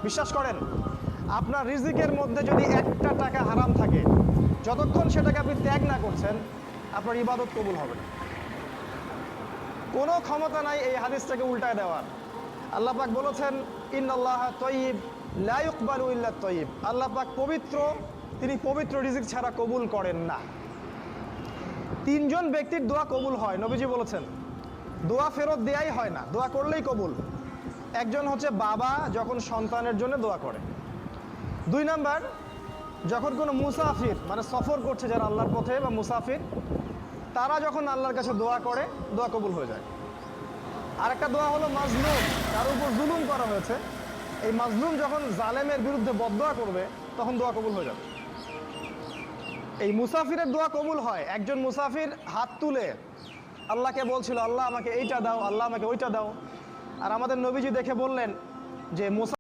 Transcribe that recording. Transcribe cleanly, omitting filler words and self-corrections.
বিশ্বাস করেন, আপনার রিজিকের মধ্যে যদি একটা টাকা হারাম থাকে, যতক্ষণ সেটাকে আপনি ত্যাগ না করছেন, আপনার ইবাদত কবুল হবে না। কোনো ক্ষমতা নাই এই হাদিসটাকে উল্টায় দেওয়ার। আল্লাহ পাক বলেছেন, ইন্নাল্লাহ তয়্যিব লা ইকবালু ইল্লা তয়্যিব। আল্লাহ পাক পবিত্র, তিনি পবিত্র রিজিক ছাড়া কবুল করেন না। তিনজন ব্যক্তির দোয়া কবুল হয়, নবীজি বলেছেন। দোয়া ফেরত দেয়াই হয় না, দোয়া করলেই কবুল। একজন হচ্ছে বাবা যখন সন্তানের জন্য দোয়া করে। 2 নাম্বার, যখন কোনো মুসাফির মানে সফর করছে যারা আল্লাহর পথে বা মুসাফির, তারা যখন আল্লাহর কাছে দোয়া করে, দোয়া কবুল হয়ে যায়। আরেকটা দোয়া হলো মাজলুম, তার উপর জুলুম করা হয়েছে, এই মাজলুম যখন জালেমের বিরুদ্ধে বদদোয়া করবে, তখন দোয়া কবুল হয়ে যাবে। এই মুসাফিরের দোয়া কবুল হয়। একজন মুসাফির হাত তুলে আল্লাহকে বলছিল, আল্লাহ আমাকে এইটা দাও, আল্লাহ আমাকে ওইটা দাও। আর আমাদের নবীজি দেখে বললেন যে